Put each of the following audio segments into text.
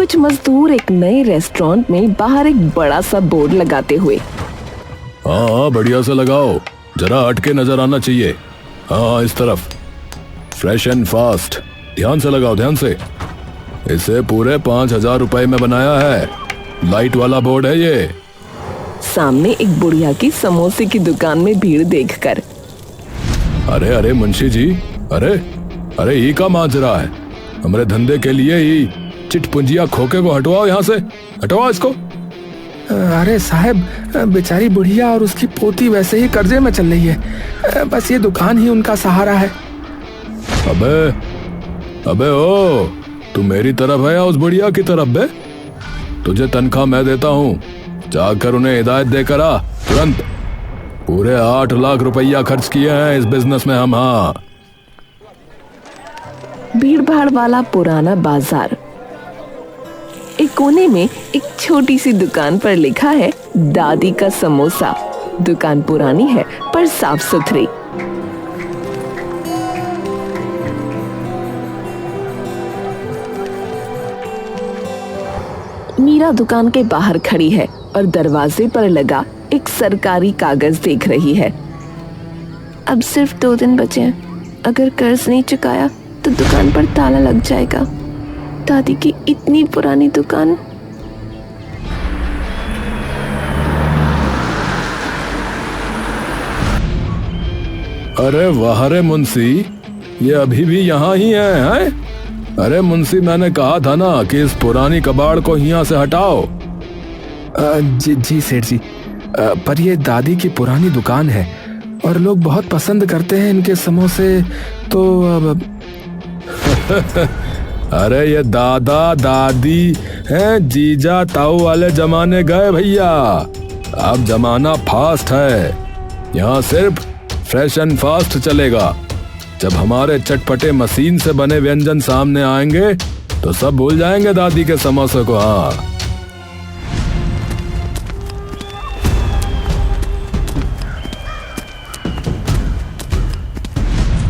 कुछ मजदूर एक नए रेस्टोरेंट में बाहर एक बड़ा सा बोर्ड लगाते हुए। हाँ, बढ़िया से लगाओ, जरा हटके नजर आना चाहिए। हाँ, इस तरफ। फ्रेश एंड फास्ट, ध्यान से लगाओ, ध्यान से। इसे पूरे 5,000 रुपए में बनाया है, लाइट वाला बोर्ड है ये। सामने एक बुढ़िया की समोसे की दुकान में भीड़ देखकर, अरे अरे मुंशी जी, अरे अरे ये का माजरा है? हमारे धंधे के लिए ही चिटपुंजिया खोके को हटवाओ यहाँ से, हटवाओ इसको। अरे साहब, बेचारी बुढ़िया और उसकी पोती वैसे ही कर्जे में चल रही है, बस ये दुकान ही उनका सहारा है। अबे अबे ओ, तू मेरी तरफ है या उस बुढ़िया की तरफ बे? तुझे तनख्वाह मैं देता हूँ, जाकर उन्हें हिदायत देकर आ तुरंत। पूरे 8 लाख रुपया खर्च किए हैं इस बिजनेस में हम। हाँ, भीड़ भाड़ वाला पुराना बाजार। एक कोने में एक छोटी सी दुकान पर लिखा है दादी का समोसा। दुकान पुरानी है पर साफ सुथरी। मीरा दुकान के बाहर खड़ी है और दरवाजे पर लगा एक सरकारी कागज देख रही है। अब सिर्फ 2 दिन बचे हैं, अगर कर्ज नहीं चुकाया तो दुकान पर ताला लग जाएगा। दादी की इतनी पुरानी दुकान। अरे वाह रे मुंशी, ये अभी भी यहाँ ही है? अरे मुंशी, मैंने कहा था ना कि इस पुरानी कबाड़ को यहाँ से हटाओ। जी सेठ जी, पर ये दादी की पुरानी दुकान है और लोग बहुत पसंद करते हैं इनके समोसे, तो अब अरे ये दादा दादी हैं, जीजा ताऊ वाले जमाने गए भैया। अब जमाना फास्ट है, यहाँ सिर्फ फ्रेश एंड फास्ट चलेगा। जब हमारे चटपटे मशीन से बने व्यंजन सामने आएंगे तो सब भूल जाएंगे दादी के समोसे को। हाँ,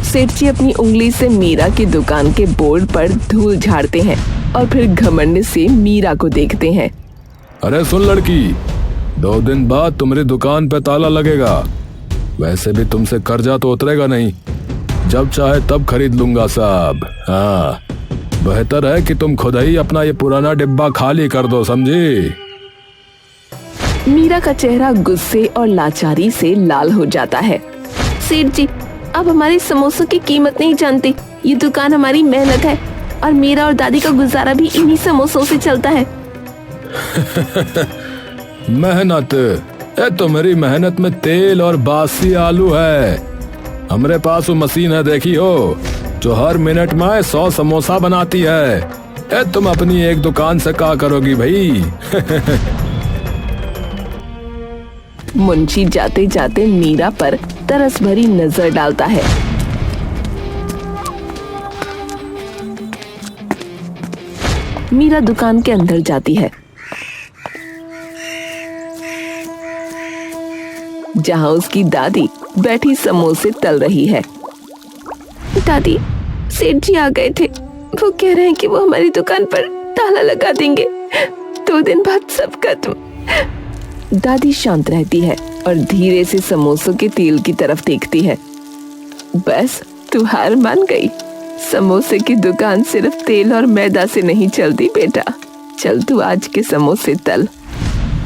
सेठ जी अपनी उंगली से मीरा की दुकान के बोर्ड पर धूल झाड़ते हैं और फिर घमंड से मीरा को देखते हैं। अरे सुन लड़की, 2 दिन बाद तुम्हारी दुकान पे ताला लगेगा। वैसे भी तुमसे कर्जा तो उतरेगा नहीं, जब चाहे तब खरीद लूंगा साहब। हाँ, बेहतर है कि तुम खुद ही अपना ये पुराना डिब्बा खाली कर दो, समझी? मीरा का चेहरा गुस्से और लाचारी से लाल हो जाता है। सेठ जी, आप हमारे समोसों की कीमत नहीं जानते। ये दुकान हमारी मेहनत है और मेरा और दादी का गुजारा भी इन्हीं समोसों से चलता है। मेहनत? तो मेरी मेहनत में तेल और बासी आलू है। हमारे पास वो मशीन है, देखी हो, जो हर मिनट में 100 समोसा बनाती है। तुम अपनी एक दुकान से क्या करोगी भाई? मुंशी जाते जाते मीरा पर तरस भरी नजर डालता है। मीरा दुकान के अंदर जाती है, जहां उसकी दादी बैठी समोसे तल रही है। दादी, सेठ जी आ गए थे। वो कह रहे हैं कि वो हमारी दुकान पर ताला लगा देंगे। 2 दिन बाद सब खत्म। दादी शांत रहती है और धीरे से समोसों के तेल की तरफ देखती है। बस तू हार मान गई। समोसे की दुकान सिर्फ तेल और मैदा से नहीं चलती बेटा। चल तू आज के समोसे तल।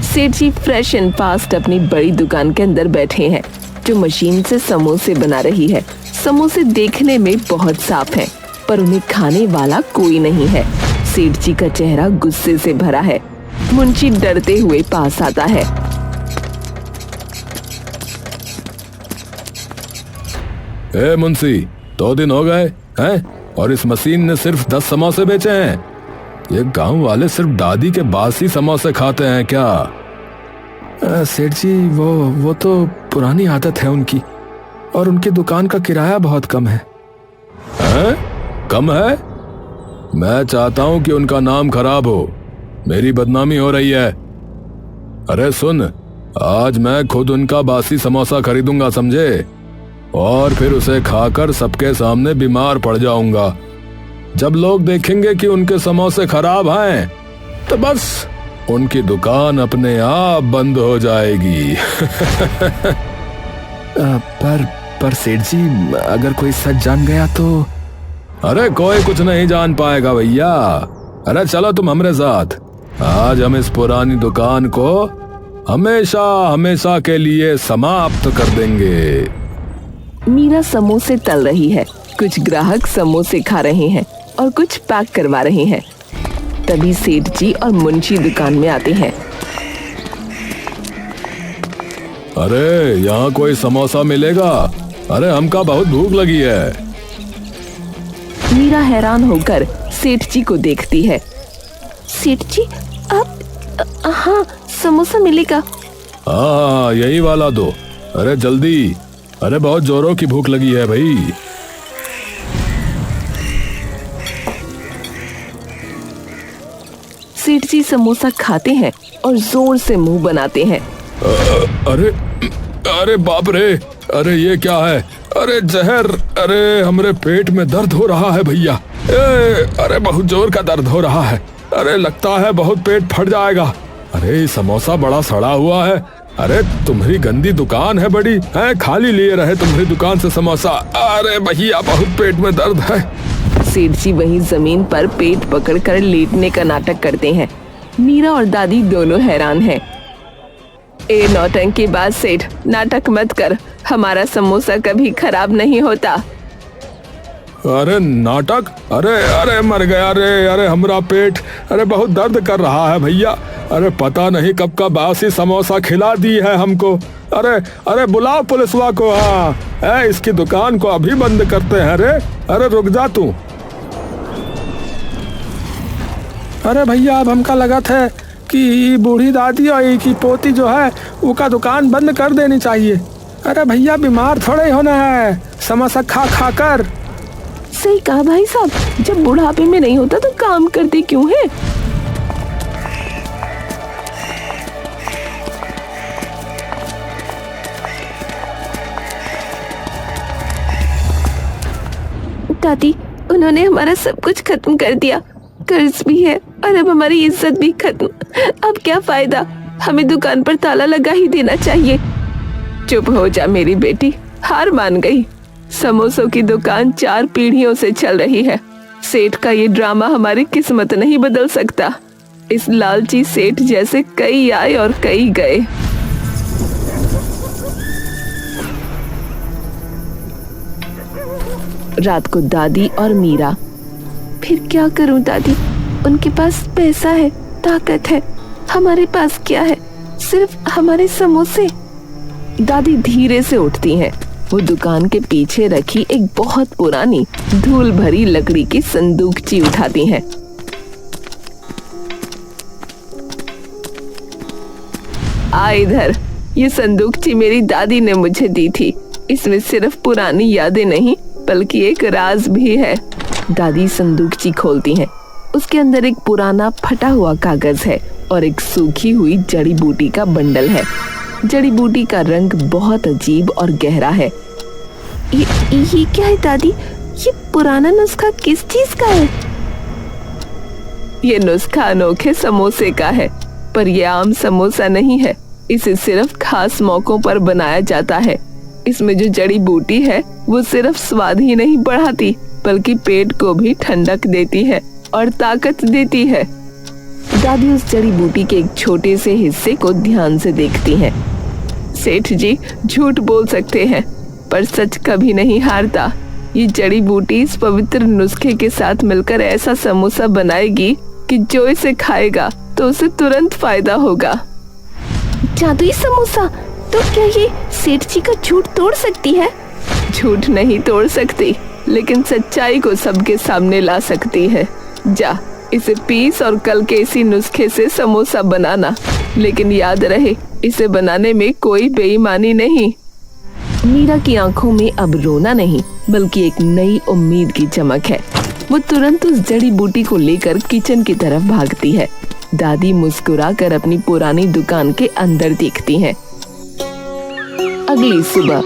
सेठ जी फ्रेश एंड फास्ट अपनी बड़ी दुकान के अंदर बैठे हैं, जो मशीन से समोसे बना रही है। समोसे देखने में बहुत साफ हैं, पर उन्हें खाने वाला कोई नहीं है। सेठ जी का चेहरा गुस्से से भरा है। मुंशी डरते हुए पास आता है। ए मुंशी, 2 दिन हो गए हैं और इस मशीन ने सिर्फ 10 समोसे बेचे हैं। ये गांव वाले सिर्फ दादी के बासी समोसे खाते हैं क्या? सेठ जी, वो तो पुरानी आदत है उनकी, और उनकी दुकान का किराया बहुत कम है। कम है? मैं चाहता हूं कि उनका नाम खराब हो, मेरी बदनामी हो रही है। अरे सुन, आज मैं खुद उनका बासी समोसा खरीदूंगा, समझे? और फिर उसे खाकर सबके सामने बीमार पड़ जाऊंगा। जब लोग देखेंगे कि उनके समोसे खराब हैं तो बस उनकी दुकान अपने आप बंद हो जाएगी। पर सेठ जी, अगर कोई सच जान गया तो? अरे कोई कुछ नहीं जान पाएगा भैया। अरे चलो तुम हमरे साथ। आज हम इस पुरानी दुकान को हमेशा हमेशा के लिए समाप्त कर देंगे। मीरा समोसे तल रही है। कुछ ग्राहक समोसे खा रहे हैं और कुछ पैक करवा रहे हैं। तभी सेठ जी और मुंशी दुकान में आते हैं। अरे यहाँ कोई समोसा मिलेगा? अरे हमका बहुत भूख लगी है। मीरा हैरान होकर सेठ जी को देखती है। सेठ जी, आप? हाँ, समोसा मिलेगा। हाँ, यही वाला दो। अरे जल्दी, अरे बहुत जोरों की भूख लगी है भाई। सेठ जी समोसा खाते हैं और जोर से मुंह बनाते हैं। अरे अरे बाप रे, अरे ये क्या है? अरे जहर! अरे हमरे पेट में दर्द हो रहा है भैया। अरे बहुत जोर का दर्द हो रहा है। अरे लगता है बहुत पेट फट जाएगा। अरे समोसा बड़ा सड़ा हुआ है। अरे तुम्हारी गंदी दुकान है बड़ी है, खाली लिए रहे तुम्हारी दुकान से समोसा। अरे भैया बहुत पेट में दर्द है। सेठ जी वहीं जमीन पर पेट पकड़कर लेटने का नाटक करते हैं। मीरा और दादी दोनों हैरान हैं। ए नौटंकी बाज सेठ, नाटक मत कर। हमारा समोसा कभी खराब नहीं होता। अरे नाटक? अरे अरे मर गया रे। अरे हमरा पेट अरे बहुत दर्द कर रहा है भैया। अरे पता नहीं कब का बासी समोसा खिला दी है हमको। अरे अरे बुलाओ पुलिसवा को। हाँ, इसकी दुकान को अभी बंद करते हैं। अरे रुक जा तू। अरे भैया, अब हमका लगा था कि बूढ़ी दादी और की पोती जो है उसका दुकान बंद कर देनी चाहिए। अरे भैया, बीमार थोड़े ही होना है समोसा खा खा कर। सही कहा भाई साहब, जब बुढ़ापे में नहीं होता तो काम करते क्यों है? दादी, उन्होंने हमारा सब कुछ खत्म कर दिया। कर्ज भी है और अब हमारी इज्जत भी खत्म। अब क्या फायदा? हमें दुकान पर ताला लगा ही देना चाहिए। चुप हो जा मेरी बेटी, हार मान गई। समोसों की दुकान 4 पीढ़ियों से चल रही है। सेठ का ये ड्रामा हमारी किस्मत नहीं बदल सकता। इस लालची सेठ जैसे कई आए और कई गए। रात को दादी और मीरा। फिर क्या करूं दादी? उनके पास पैसा है, ताकत है, हमारे पास क्या है? सिर्फ हमारे समोसे। दादी धीरे से उठती हैं। वो दुकान के पीछे रखी एक बहुत पुरानी धूल भरी लकड़ी की संदूकची उठाती हैं। आ इधर, ये संदूकची मेरी दादी ने मुझे दी थी। इसमें सिर्फ पुरानी यादें नहीं बल्कि एक राज भी है। दादी संदूकची खोलती हैं। उसके अंदर एक पुराना फटा हुआ कागज है और एक सूखी हुई जड़ी बूटी का बंडल है। जड़ी बूटी का रंग बहुत अजीब और गहरा है। ये क्या है दादी? ये पुराना नुस्खा किस चीज का है? ये नुस्खा अनोखे समोसे का है, पर यह आम समोसा नहीं है। इसे सिर्फ खास मौकों पर बनाया जाता है। इसमें जो जड़ी बूटी है वो सिर्फ स्वाद ही नहीं बढ़ाती बल्कि पेट को भी ठंडक देती है और ताकत देती है। दादी उस जड़ी बूटी के एक छोटे से हिस्से को ध्यान से देखती हैं। सेठ जी झूठ बोल सकते हैं पर सच कभी नहीं हारता। ये जड़ी बूटी इस पवित्र नुस्खे के साथ मिलकर ऐसा समोसा बनाएगी कि जो इसे खाएगा तो उसे तुरंत फायदा होगा। जादुई समोसा? तो क्या ये सेठ जी का झूठ तोड़ सकती है? झूठ नहीं तोड़ सकती, लेकिन सच्चाई को सबके सामने ला सकती है। जा, इसे पीस और कल के इसी नुस्खे से समोसा बनाना। लेकिन याद रहे, इसे बनाने में कोई बेईमानी नहीं। मीरा की आंखों में अब रोना नहीं बल्कि एक नई उम्मीद की चमक है। वो तुरंत उस जड़ी बूटी को लेकर किचन की तरफ भागती है। दादी मुस्कुराकर अपनी पुरानी दुकान के अंदर देखती हैं। अगली सुबह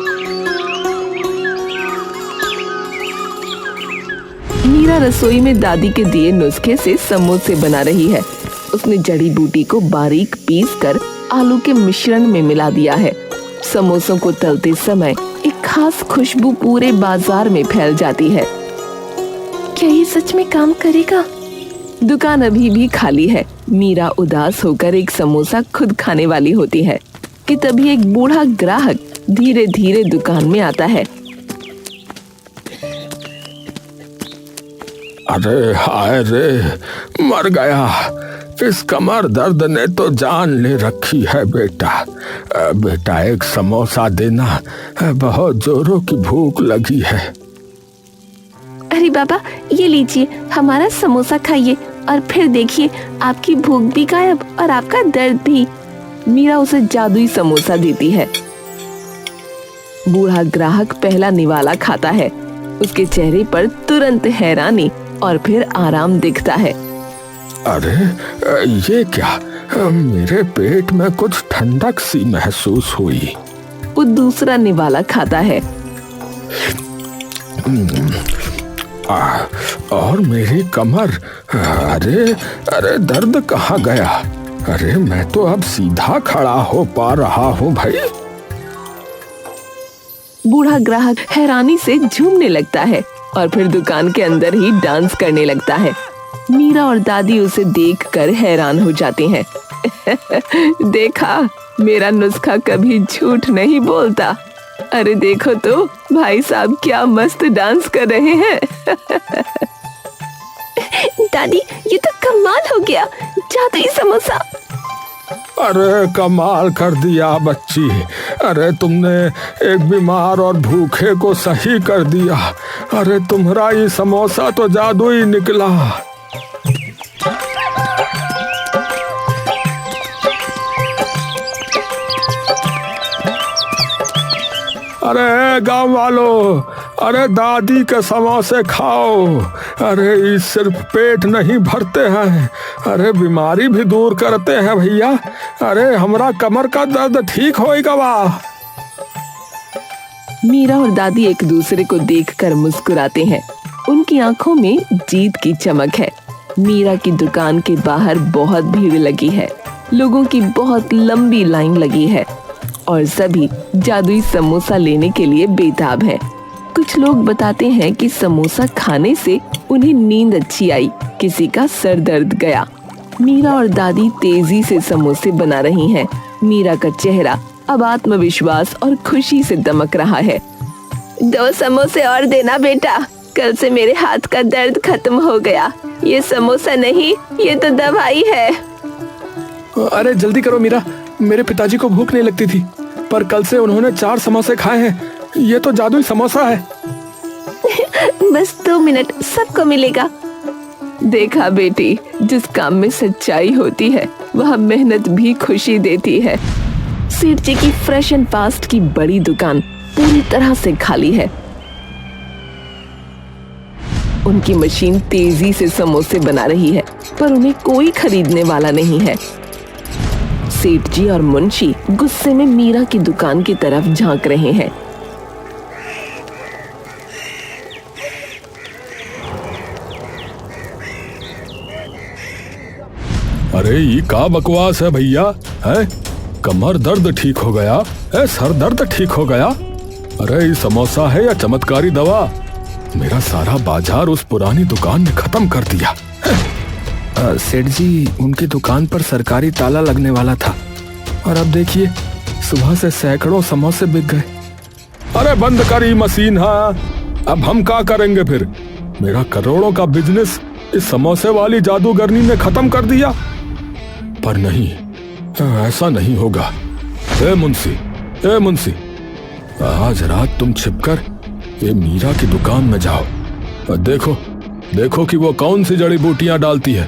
मीरा रसोई में दादी के दिए नुस्खे से समोसे बना रही है। उसने जड़ी बूटी को बारीक पीसकर आलू के मिश्रण में मिला दिया है। समोसों को तलते समय एक खास खुशबू पूरे बाजार में फैल जाती है। क्या ये सच में काम करेगा? दुकान अभी भी खाली है। मीरा उदास होकर एक समोसा खुद खाने वाली होती है कि तभी एक बूढ़ा ग्राहक धीरे धीरे दुकान में आता है। अरे हाय रे, मर गया। इस कमर दर्द ने तो जान ले रखी है बेटा। बेटा एक समोसा देना, बहुत जोरों की भूख लगी है। अरे बाबा, ये लीजिए हमारा समोसा खाइए और फिर देखिए आपकी भूख भी गायब और आपका दर्द भी। मीरा उसे जादुई समोसा देती है। बूढ़ा ग्राहक पहला निवाला खाता है। उसके चेहरे पर तुरंत हैरानी और फिर आराम दिखता है। अरे ये क्या? मेरे पेट में कुछ ठंडक सी महसूस हुई। वो दूसरा निवाला खाता है। और मेरी कमर, अरे अरे दर्द कहाँ गया? अरे मैं तो अब सीधा खड़ा हो पा रहा हूँ भाई। बूढ़ा ग्राहक हैरानी से झूमने लगता है और फिर दुकान के अंदर ही डांस करने लगता है। मीरा और दादी उसे देखकर हैरान हो जाते हैं। देखा, मेरा नुस्खा कभी झूठ नहीं बोलता। अरे देखो तो भाई साहब क्या मस्त डांस कर रहे हैं। दादी, ये तो कमाल हो गया, जादुई समोसा। अरे कमाल कर दिया बच्ची। अरे तुमने एक बीमार और भूखे को सही कर दिया। अरे तुम्हारा ये समोसा तो जादुई निकला। अरे गांव वालों, अरे दादी के समोसे खाओ। अरे ये सिर्फ पेट नहीं भरते हैं, अरे बीमारी भी दूर करते हैं भैया। अरे हमारा कमर का दर्द ठीक होएगा। वाह। मीरा और दादी एक दूसरे को देखकर मुस्कुराते हैं। उनकी आंखों में जीत की चमक है। मीरा की दुकान के बाहर बहुत भीड़ लगी है। लोगों की बहुत लंबी लाइन लगी है और सभी जादुई समोसा लेने के लिए बेताब हैं। कुछ लोग बताते हैं कि समोसा खाने से उन्हें नींद अच्छी आई, किसी का सर दर्द गया। मीरा और दादी तेजी से समोसे बना रही हैं। मीरा का चेहरा अब आत्मविश्वास और खुशी से दमक रहा है। 2 समोसे और देना बेटा, कल से मेरे हाथ का दर्द खत्म हो गया। ये समोसा नहीं, ये तो दवाई है। अरे जल्दी करो मीरा, मेरे पिताजी को भूख नहीं लगती थी, पर कल से उन्होंने 4 समोसे खाए हैं। ये तो जादुई समोसा है। बस 2 मिनट, सबको मिलेगा। देखा बेटी, जिस काम में सच्चाई होती है वह मेहनत भी खुशी देती है। सेठ जी की फ्रेश एंड फास्ट की बड़ी दुकान पूरी तरह से खाली है। उनकी मशीन तेजी से समोसे बना रही है, पर उन्हें कोई खरीदने वाला नहीं है। सेठ जी और मुंशी गुस्से में मीरा की दुकान की तरफ झांक रहे हैं। अरे ये का बकवास है भैया? है कमर दर्द ठीक हो गया है, सर दर्द ठीक हो गया। अरे ये समोसा है या चमत्कारी दवा? मेरा सारा बाजार उस पुरानी दुकान ने खत्म कर दिया। सेठ जी, उनकी दुकान पर सरकारी ताला लगने वाला था और अब देखिए सुबह से सैकड़ों समोसे बिक गए। अरे बंद कर ये मशीन। हाँ, अब हम क्या करेंगे फिर? मेरा करोड़ों का बिजनेस इस समोसे वाली जादूगरनी ने खत्म कर दिया। पर नहीं, ऐसा नहीं होगा। ए मुंशी, आज रात तुम छिपकर ये मीरा की दुकान में जाओ और देखो कि वो कौन सी जड़ी बूटियां डालती है।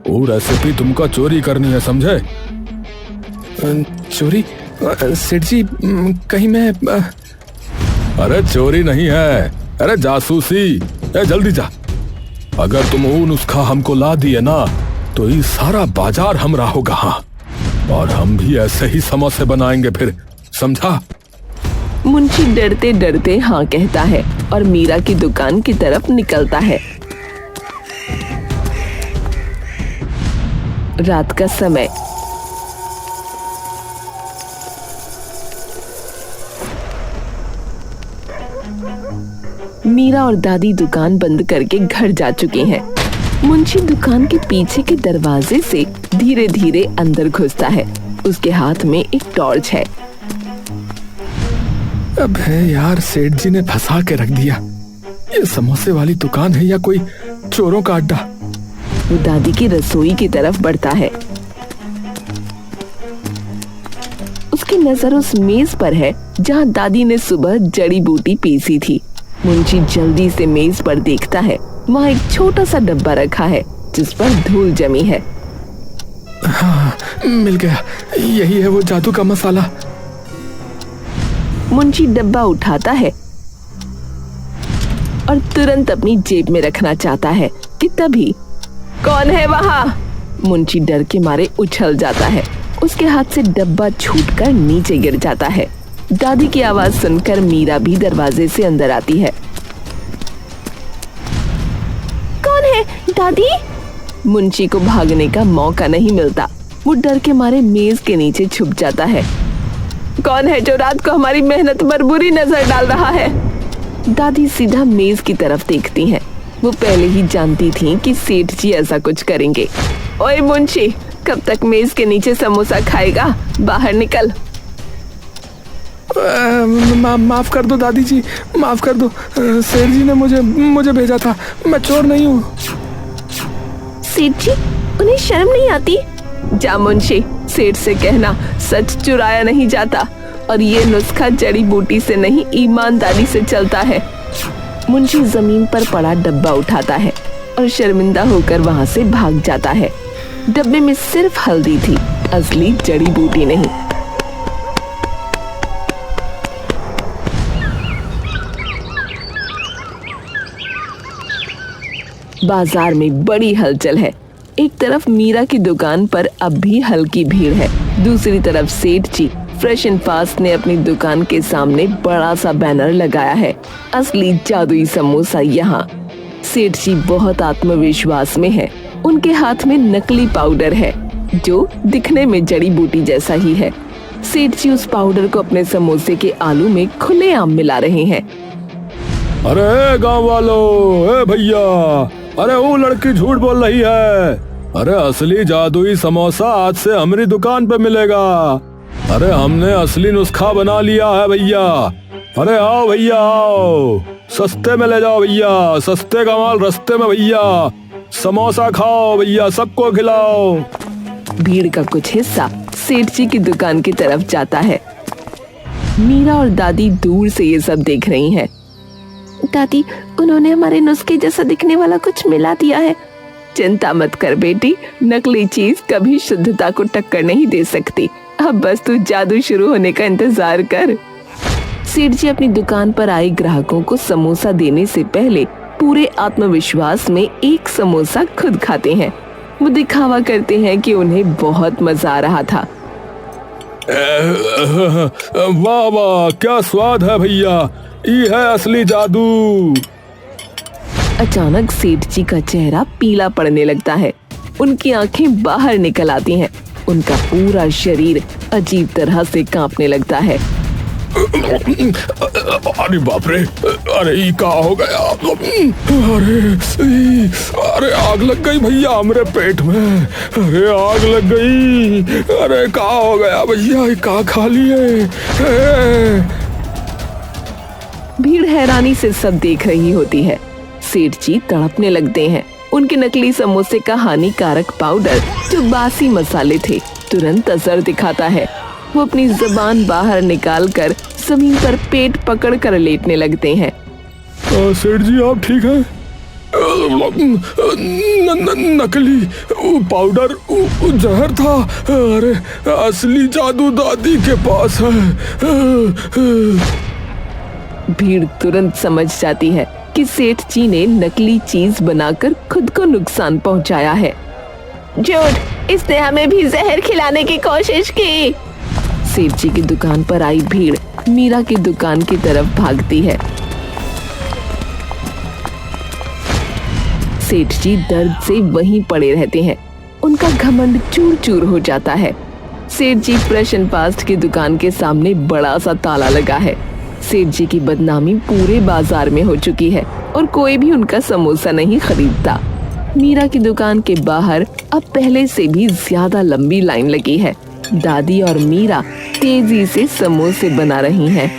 वो रेसिपी तुमको चोरी करनी है, समझे? चोरी? सेठ जी, कहीं मैं अरे चोरी नहीं है, अरे जासूसी। जल्दी जा। अगर तुम वो नुस्खा हमको ला दिए ना तो ये सारा बाजार हमरा होगा। हाँ, और हम भी ऐसे ही समोसे बनाएंगे फिर, समझा? मुंशी डरते डरते हाँ कहता है और मीरा की दुकान की तरफ निकलता है। रात का समय। मीरा और दादी दुकान बंद करके घर जा चुके हैं। मुंशी दुकान के पीछे के दरवाजे से धीरे धीरे अंदर घुसता है। उसके हाथ में एक टॉर्च है। अबे यार, सेठ जी ने फंसा के रख दिया। ये समोसे वाली दुकान है या कोई चोरों का अड्डा? वो दादी की रसोई की तरफ बढ़ता है। उसकी नजर उस मेज पर है जहां दादी ने सुबह जड़ी बूटी पीसी थी। मुंशी जल्दी से मेज पर देखता है। वहाँ एक छोटा सा डब्बा रखा है जिस पर धूल जमी है। हाँ, मिल गया। यही है वो जादू का मसाला। मुंशी डब्बा उठाता है और तुरंत अपनी जेब में रखना चाहता है कि तभी कौन है वहाँ? मुंशी डर के मारे उछल जाता है। उसके हाथ से डब्बा छूटकर नीचे गिर जाता है। दादी की आवाज सुनकर मीरा भी दरवाजे से अंदर आती है। कौन है दादी? मुंशी को भागने का मौका नहीं मिलता। वो डर के मारे मेज के नीचे छुप जाता है। कौन है जो रात को हमारी मेहनत पर बुरी नजर डाल रहा है? दादी सीधा मेज की तरफ देखती हैं। वो पहले ही जानती थीं कि सेठ जी ऐसा कुछ करेंगे। ओए मुंशी, कब तक मेज के नीचे समोसा खाएगा? बाहर निकल। माफ कर दो दादी जी, माफ कर दो। सेठ जी ने मुझे भेजा था। मैं चोर नहीं हूँ। सेठ जी, उन्हें शर्म नहीं आती? जा मुंशी, सेठ से कहना सच चुराया नहीं जाता और ये नुस्खा जड़ी बूटी से नहीं ईमानदारी से चलता है। मुंशी जमीन पर पड़ा डब्बा उठाता है और शर्मिंदा होकर वहाँ से भाग जाता है। डब्बे में सिर्फ हल्दी थी, असली जड़ी बूटी नहीं। बाजार में बड़ी हलचल है। एक तरफ मीरा की दुकान पर अब भी हल्की भीड़ है। दूसरी तरफ सेठ जी फ्रेश एंड फास्ट ने अपनी दुकान के सामने बड़ा सा बैनर लगाया है, असली जादुई समोसा यहाँ। सेठ जी बहुत आत्मविश्वास में है। उनके हाथ में नकली पाउडर है जो दिखने में जड़ी बूटी जैसा ही है। सेठ जी उस पाउडर को अपने समोसे के आलू में खुलेआम मिला रहे हैं। अरे गांव वालों, भैया, अरे वो लड़की झूठ बोल रही है। अरे असली जादुई समोसा आज से हमारी दुकान पे मिलेगा। अरे हमने असली नुस्खा बना लिया है भैया। अरे आओ भैया आओ, सस्ते में ले जाओ भैया, सस्ते का माल रस्ते में भैया। समोसा खाओ भैया, सबको खिलाओ। भीड़ का कुछ हिस्सा सेठ जी की दुकान की तरफ जाता है। मीरा और दादी दूर से ये सब देख रही हैं। दादी, उन्होंने हमारे नुस्खे जैसा दिखने वाला कुछ मिला दिया है। चिंता मत कर बेटी, नकली चीज कभी शुद्धता को टक्कर नहीं दे सकती। अब बस तू जादू शुरू होने का इंतजार कर। सेठ जी अपनी दुकान पर आए ग्राहकों को समोसा देने से पहले पूरे आत्मविश्वास में एक समोसा खुद खाते हैं। वो दिखावा करते हैं कि उन्हें बहुत मजा आ रहा था। वाह वाह, क्या स्वाद है भैया, ये है असली जादू। अचानक सेठ जी का चेहरा पीला पड़ने लगता है। उनकी आंखें बाहर निकल आती हैं। उनका पूरा शरीर अजीब तरह से कांपने लगता है। अरे बाप रे, अरे ये क्या हो गया? अरे आग लग गई भैया हमरे पेट में। अरे आग लग गई। अरे क्या हो गया भैया, ये क्या खा लिए? भीड़ हैरानी से सब देख रही होती है। सेठ जी तड़पने लगते हैं। उनके नकली समोसे का हानिकारक पाउडर जो बासी मसाले थे तुरंत असर दिखाता है। वो अपनी जुबान बाहर निकालकर जमीन पर पेट पकड़कर लेटने लगते हैं। सेठ जी आप ठीक हैं? नकली पाउडर जहर था। अरे असली जादू दादी के पास है। भीड़ तुरंत समझ जाती है कि सेठ जी ने नकली चीज बनाकर खुद को नुकसान पहुंचाया है। झूठ, इसने हमें भी जहर खिलाने की कोशिश की। सेठ जी की दुकान पर आई भीड़ मीरा की दुकान की तरफ भागती है। सेठ जी दर्द से वहीं पड़े रहते हैं। उनका घमंड चूर चूर हो जाता है। सेठ जी फ्रेश एंड फास्ट की दुकान के सामने बड़ा सा ताला लगा है। सेठ जी की बदनामी पूरे बाजार में हो चुकी है और कोई भी उनका समोसा नहीं खरीदता। मीरा की दुकान के बाहर अब पहले से भी ज्यादा लंबी लाइन लगी है। दादी और मीरा तेजी से समोसे बना रही हैं।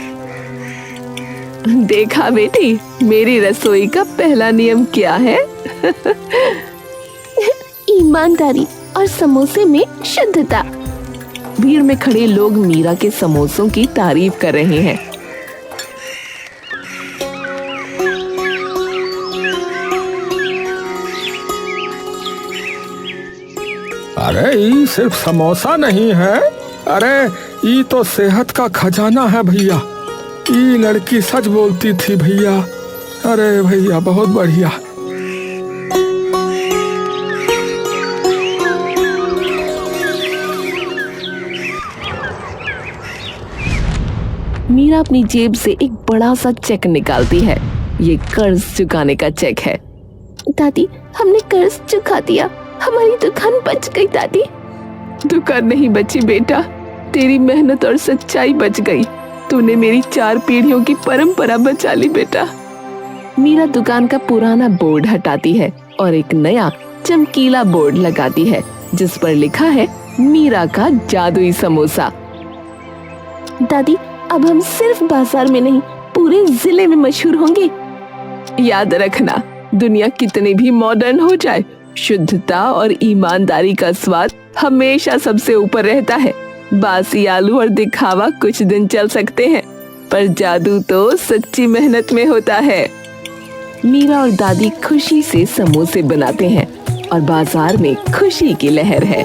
देखा बेटी, मेरी रसोई का पहला नियम क्या है? ईमानदारी और समोसे में शुद्धता। भीड़ में खड़े लोग मीरा के समोसों की तारीफ कर रहे हैं। अरे ये सिर्फ समोसा नहीं है, अरे ये तो सेहत का खजाना है भैया। ये लड़की सच बोलती थी भैया। अरे भैया बहुत बढ़िया। मीरा अपनी जेब से एक बड़ा सा चेक निकालती है। ये कर्ज चुकाने का चेक है। दादी, हमने कर्ज चुका दिया, हमारी दुकान बच गई। दादी, दुकान नहीं बची बेटा, तेरी मेहनत और सच्चाई बच गई। तूने मेरी 4 पीढ़ियों की परंपरा बचा ली बेटा। मीरा दुकान का पुराना बोर्ड हटाती है और एक नया चमकीला बोर्ड लगाती है जिस पर लिखा है मीरा का जादुई समोसा। दादी, अब हम सिर्फ बाजार में नहीं पूरे जिले में मशहूर होंगे। याद रखना, दुनिया कितनी भी मॉडर्न हो जाए, शुद्धता और ईमानदारी का स्वाद हमेशा सबसे ऊपर रहता है। बासी आलू और दिखावा कुछ दिन चल सकते हैं, पर जादू तो सच्ची मेहनत में होता है। मीरा और दादी खुशी से समोसे बनाते हैं और बाजार में खुशी की लहर है।